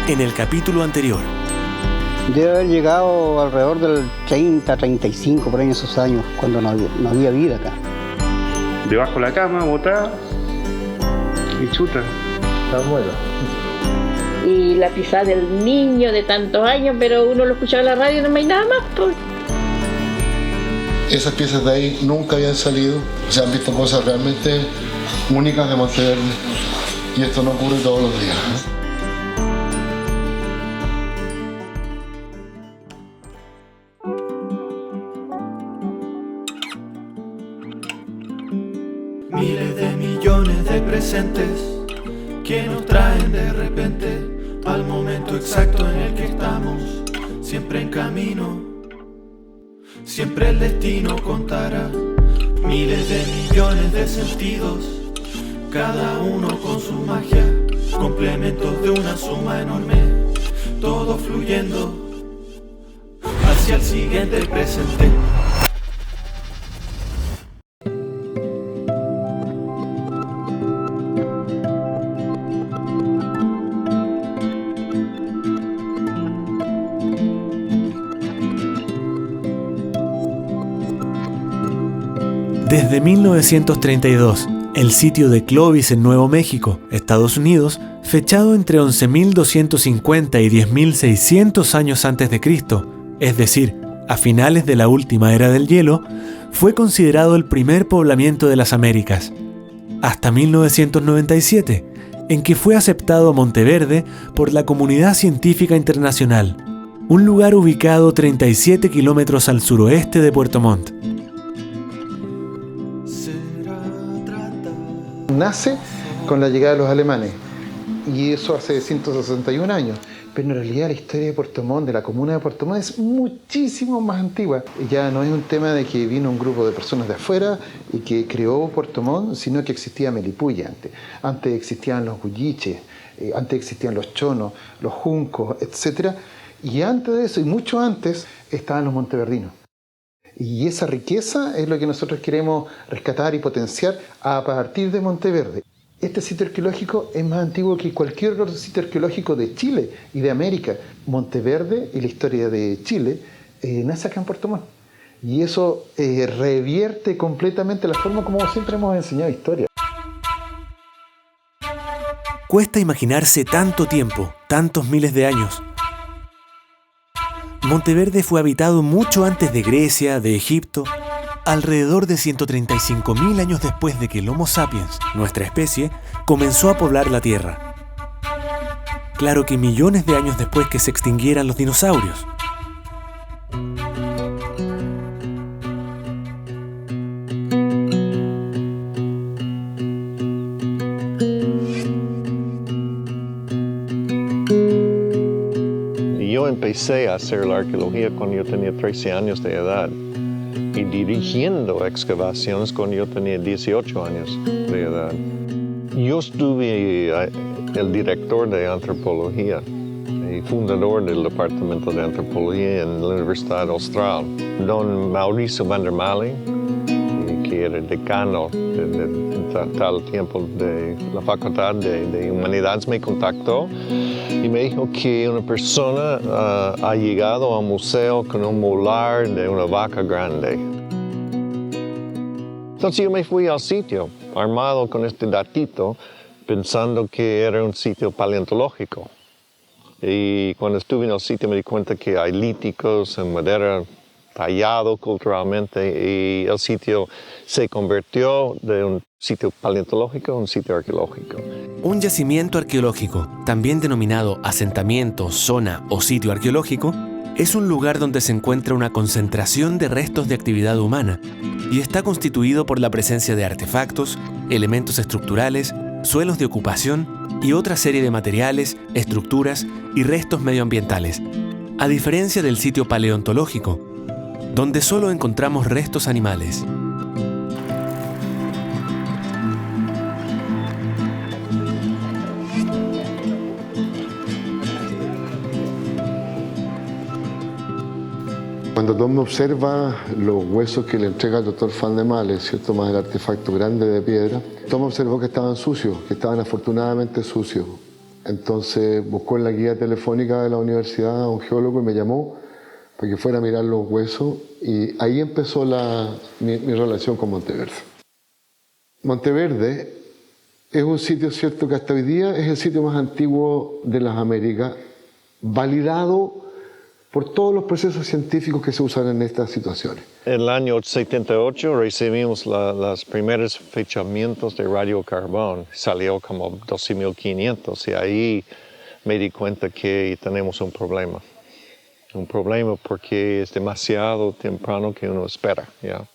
en el capítulo anterior. Debe haber llegado alrededor del 30, 35, por ahí en esos años, cuando no había vida acá. Debajo de la cama, botada y chuta. Está bueno. Y la pisada del niño de tantos años, pero uno lo escuchaba en la radio y no hay nada más, pues. Esas piezas de ahí nunca habían salido. Se han visto cosas realmente únicas de Monteverde. Y esto no ocurre todos los días. Miles de millones de presentes que nos traen de repente al momento exacto en el que estamos, siempre en camino, siempre el destino contará. Miles de millones de sentidos, cada uno con su magia, complementos de una suma enorme, todo fluyendo hacia el siguiente presente. Desde 1932, el sitio de Clovis en Nuevo México, Estados Unidos, fechado entre 11.250 y 10.600 años antes de Cristo, es decir, a finales de la última era del hielo, fue considerado el primer poblamiento de las Américas, hasta 1997, en que fue aceptado Monteverde por la comunidad científica internacional, un lugar ubicado 37 kilómetros al suroeste de Puerto Montt. Nace con la llegada de los alemanes, y eso hace 161 años. Pero en realidad la historia de Puerto Montt, de la comuna de Puerto Montt, es muchísimo más antigua. Ya no es un tema de que vino un grupo de personas de afuera y que creó Puerto Montt, sino que existía Melipilla antes. Antes existían los huilliches, antes existían los chonos, los juncos, etc. Y antes de eso, y mucho antes, estaban los monteverdinos. Y esa riqueza es lo que nosotros queremos rescatar y potenciar a partir de Monteverde. Este sitio arqueológico es más antiguo que cualquier otro sitio arqueológico de Chile y de América. Monteverde y la historia de Chile nace acá en Puerto Montt. Y eso revierte completamente la forma como siempre hemos enseñado historia. Cuesta imaginarse tanto tiempo, tantos miles de años. Monteverde fue habitado mucho antes de Grecia, de Egipto, alrededor de 135.000 años después de que el Homo sapiens, nuestra especie, comenzó a poblar la Tierra. Claro que millones de años después que se extinguieran los dinosaurios. Yo empecé a hacer la arqueología cuando yo tenía 13 años de edad y dirigiendo excavaciones cuando yo tenía 18 años de edad. Yo estuve el director de antropología y fundador del departamento de antropología en la Universidad Austral, don Mauricio van der Malen, que era decano de tal tiempo de la Facultad de Humanidades, me contactó y me dijo que una persona ha llegado a un museo con un molar de una vaca grande. Entonces yo me fui al sitio, armado con este datito, pensando que era un sitio paleontológico. Y cuando estuve en el sitio me di cuenta que hay líticos en madera tallado culturalmente, y el sitio se convirtió de un sitio paleontológico a un sitio arqueológico. Un yacimiento arqueológico, también denominado asentamiento, zona o sitio arqueológico, es un lugar donde se encuentra una concentración de restos de actividad humana y está constituido por la presencia de artefactos, elementos estructurales, suelos de ocupación y otra serie de materiales, estructuras y restos medioambientales, a diferencia del sitio paleontológico, donde solo encontramos restos animales. Cuando Tom observa los huesos que le entrega el doctor Van der Malen, ¿cierto?, más el artefacto grande de piedra, Tom observó que estaban sucios, que estaban afortunadamente sucios. Entonces buscó en la guía telefónica de la universidad a un geólogo y me llamó para que fuera a mirar los huesos, y ahí empezó mi relación con Monteverde. Monteverde es un sitio, cierto, que hasta hoy día es el sitio más antiguo de las Américas, validado por todos los procesos científicos que se usan en estas situaciones. En el año 78 recibimos los primeros fechamientos de radiocarbón. Salió como 12.500 y ahí me di cuenta que tenemos un problema. Un problema porque es demasiado temprano que uno espera, ¿ya?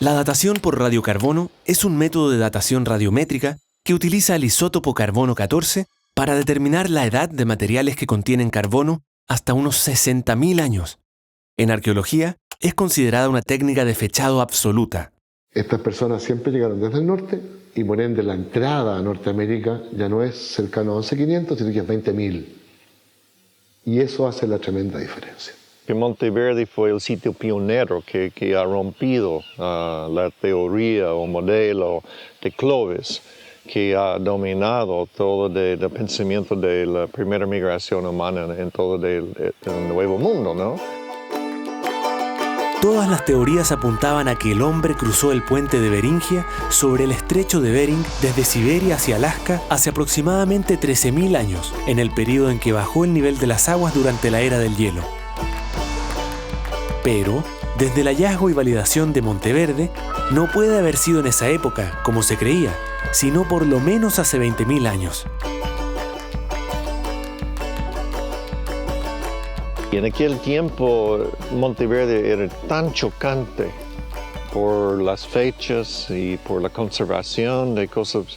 La datación por radiocarbono es un método de datación radiométrica que utiliza el isótopo carbono 14 para determinar la edad de materiales que contienen carbono hasta unos 60.000 años. En arqueología, es considerada una técnica de fechado absoluta. Estas personas siempre llegaron desde el norte y por ende la entrada a Norteamérica ya no es cercano a 11.500, sino que es 20.000. Y eso hace la tremenda diferencia. Que Monteverde fue el sitio pionero que ha rompido la teoría o modelo de Clovis, que ha dominado todo el pensamiento de la primera migración humana en todo el Nuevo Mundo, ¿no? Todas las teorías apuntaban a que el hombre cruzó el puente de Beringia sobre el estrecho de Bering desde Siberia hacia Alaska hace aproximadamente 13.000 años, en el periodo en que bajó el nivel de las aguas durante la era del hielo. Pero, desde el hallazgo y validación de Monteverde, no puede haber sido en esa época, como se creía, sino por lo menos hace 20.000 años. Y en aquel tiempo Monteverde era tan chocante por las fechas y por la conservación de cosas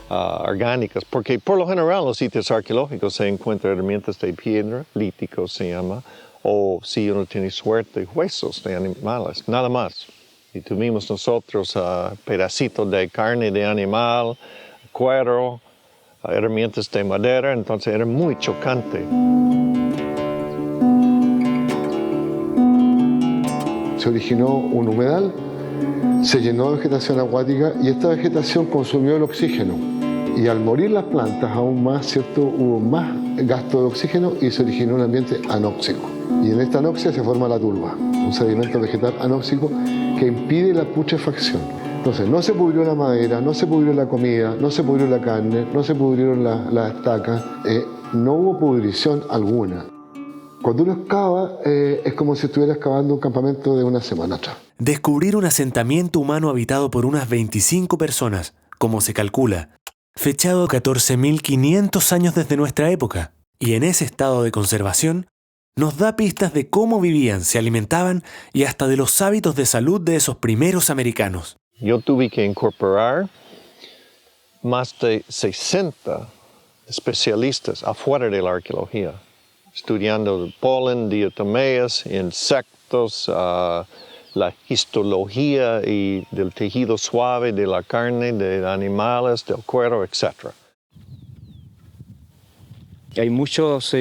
orgánicas, porque por lo general en los sitios arqueológicos se encuentran herramientas de piedra, líticos se llama, o si uno tiene suerte, huesos de animales, nada más. Y tuvimos nosotros pedacitos de carne de animal, cuero, herramientas de madera, entonces era muy chocante. Se originó un humedal, se llenó de vegetación acuática y esta vegetación consumió el oxígeno. Y al morir las plantas aún más, ¿cierto?, hubo más gasto de oxígeno y se originó un ambiente anóxico. Y en esta anoxia se forma la turba, un sedimento vegetal anóxico que impide la putrefacción. Entonces no se pudrió la madera, no se pudrió la comida, no se pudrió la carne, no se pudrieron las estacas, no hubo pudrición alguna. Cuando uno excava, es como si estuviera excavando un campamento de una semana atrás. Descubrir un asentamiento humano habitado por unas 25 personas, como se calcula, fechado 14.500 años desde nuestra época, y en ese estado de conservación, nos da pistas de cómo vivían, se alimentaban y hasta de los hábitos de salud de esos primeros americanos. Yo tuve que incorporar más de 60 especialistas afuera de la arqueología, estudiando el polen, diatomeas, insectos, la histología y del tejido suave de la carne, de animales, del cuero, etc. Hay muchos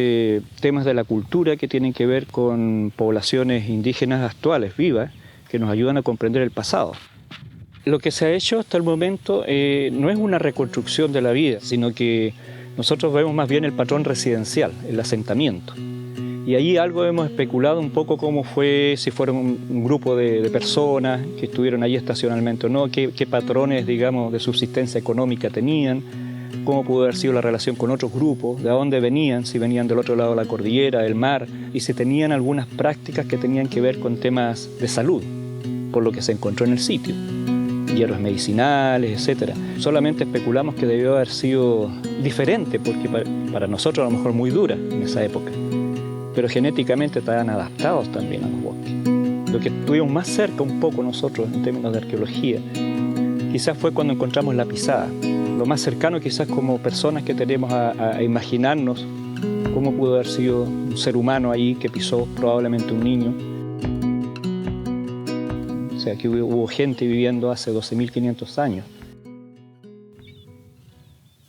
temas de la cultura que tienen que ver con poblaciones indígenas actuales, vivas, que nos ayudan a comprender el pasado. Lo que se ha hecho hasta el momento no es una reconstrucción de la vida, sino que nosotros vemos más bien el patrón residencial, el asentamiento. Y ahí algo hemos especulado un poco cómo fue, si fueron un grupo de personas que estuvieron allí estacionalmente o no, qué patrones, digamos, de subsistencia económica tenían, cómo pudo haber sido la relación con otros grupos, de dónde venían, si venían del otro lado de la cordillera, del mar, y si tenían algunas prácticas que tenían que ver con temas de salud, por lo que se encontró en el sitio, hierbas medicinales, etc. Solamente especulamos que debió haber sido diferente, porque para nosotros a lo mejor muy dura en esa época, pero genéticamente estaban adaptados también a los bosques. Lo que estuvimos más cerca un poco nosotros en términos de arqueología, quizás fue cuando encontramos la pisada. Lo más cercano quizás como personas que tenemos a imaginarnos cómo pudo haber sido un ser humano ahí que pisó probablemente un niño. O sea, que hubo gente viviendo hace 12.500 años.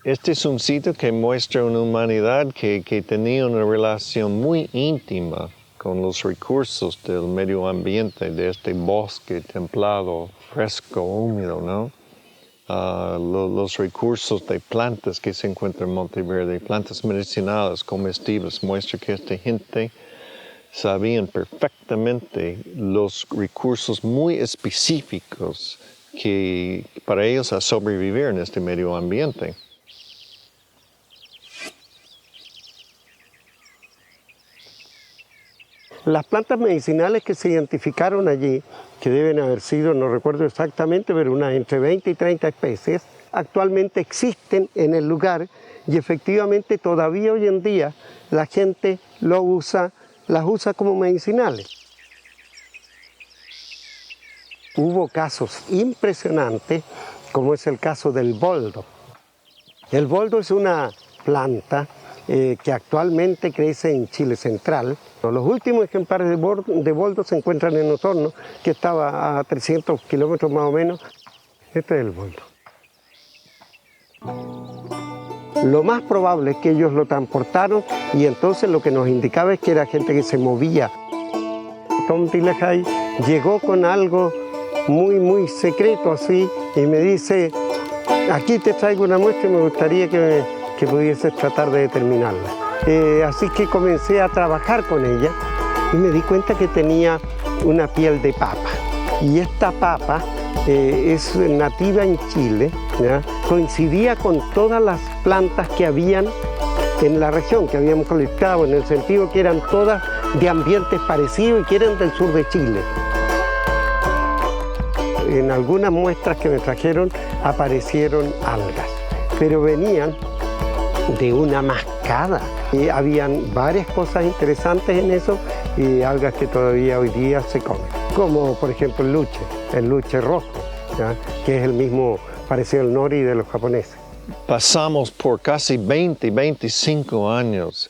Este es un sitio que muestra una humanidad que tenía una relación muy íntima con los recursos del medio ambiente, de este bosque templado, fresco, húmedo, ¿no? los recursos de plantas que se encuentran en Monteverde, plantas medicinales, comestibles, muestra que esta gente sabían perfectamente los recursos muy específicos que para ellos a sobrevivir en este medio ambiente. Las plantas medicinales que se identificaron allí, que deben haber sido, no recuerdo exactamente, pero unas entre 20 y 30 especies, actualmente existen en el lugar y efectivamente todavía hoy en día la gente las usa como medicinales. Hubo casos impresionantes, como es el caso del boldo. El boldo es una planta que actualmente crece en Chile central. Los últimos ejemplares de boldo se encuentran en Osorno, que estaba a 300 kilómetros más o menos. Este es el boldo. Lo más probable es que ellos lo transportaron y entonces lo que nos indicaba es que era gente que se movía. Tom Tillehai llegó con algo muy secreto así y me dice, aquí te traigo una muestra y me gustaría que pudieses tratar de determinarla. Así que comencé a trabajar con ella y me di cuenta que tenía una piel de papa. Y esta papa es nativa en Chile, ¿ya? Coincidía con todas las plantas que habían en la región, que habíamos colectado, en el sentido que eran todas de ambientes parecidos y que eran del sur de Chile. En algunas muestras que me trajeron aparecieron algas, pero venían de una mascada. Y habían varias cosas interesantes en eso y algas que todavía hoy día se comen, como por ejemplo el luche rojo, ¿ya? Que es el mismo parecido al nori de los japoneses. Pasamos por casi 25 años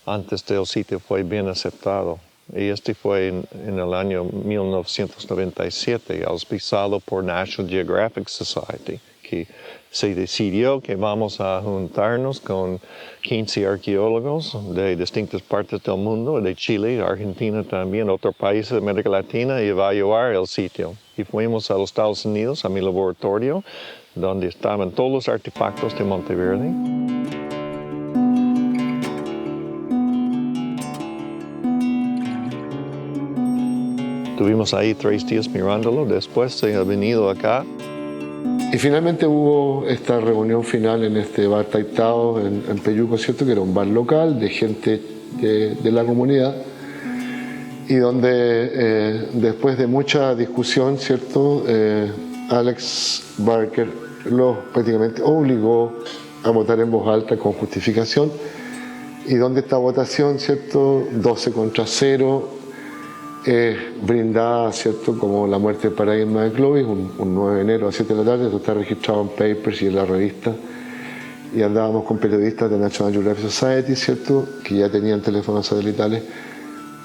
antes que el sitio fue bien aceptado. Y este fue en el año 1997, auspiciado por National Geographic Society, que se decidió que vamos a juntarnos con 15 arqueólogos de distintas partes del mundo, de Chile, Argentina también, otros países de América Latina, y evaluar el sitio. Y fuimos a los Estados Unidos, a mi laboratorio, donde estaban todos los artefactos de Monteverde. Estuvimos ahí 3 días mirándolo, después se ha venido acá. Y finalmente hubo esta reunión final en este bar Taitao en Peyuco, ¿cierto? Que era un bar local de gente de la comunidad y donde después de mucha discusión, ¿cierto? Alex Barker los prácticamente obligó a votar en voz alta con justificación y donde esta votación, ¿cierto? 12 contra 0, brindada, ¿cierto? Como la muerte de paradigma de Clovis, un 9 de enero a 7 de la tarde. Esto está registrado en Papers y en la revista. Y andábamos con periodistas de National Geographic Society, ¿cierto? Que ya tenían teléfonos satelitales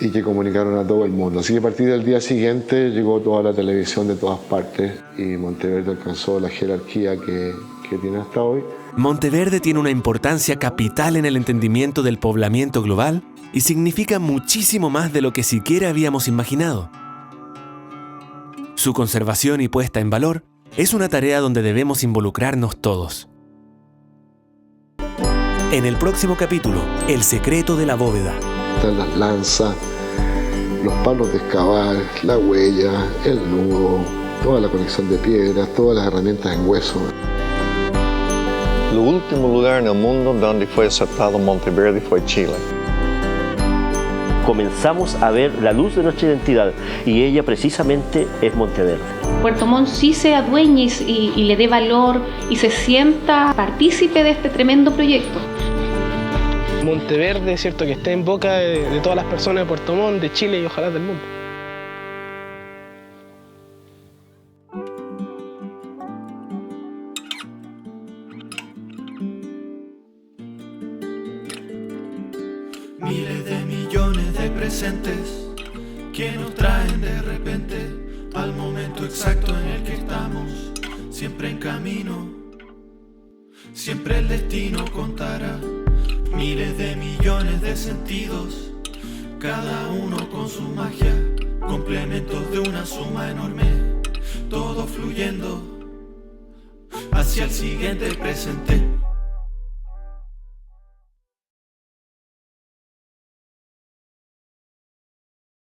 y que comunicaron a todo el mundo. Así que a partir del día siguiente llegó toda la televisión de todas partes y Monteverde alcanzó la jerarquía que tiene hasta hoy. Monteverde tiene una importancia capital en el entendimiento del poblamiento global y significa muchísimo más de lo que siquiera habíamos imaginado. Su conservación y puesta en valor es una tarea donde debemos involucrarnos todos. En el próximo capítulo, el secreto de la bóveda. Están las lanzas, los palos de excavar, la huella, el nudo, toda la colección de piedras, todas las herramientas en hueso. El último lugar en el mundo donde fue aceptado Monteverde fue Chile. Comenzamos a ver la luz de nuestra identidad y ella precisamente es Monteverde. Puerto Montt sí se adueñe y le dé valor y se sienta partícipe de este tremendo proyecto. Monteverde, cierto, que esté en boca de todas las personas de Puerto Montt, de Chile y ojalá del mundo. Miles de millones de presentes que nos traen de repente al momento exacto en el que estamos, siempre en camino, siempre el destino contará. Miles de millones de sentidos, cada uno con su magia, complementos de una suma enorme, todo fluyendo. Así hacia el siguiente presente.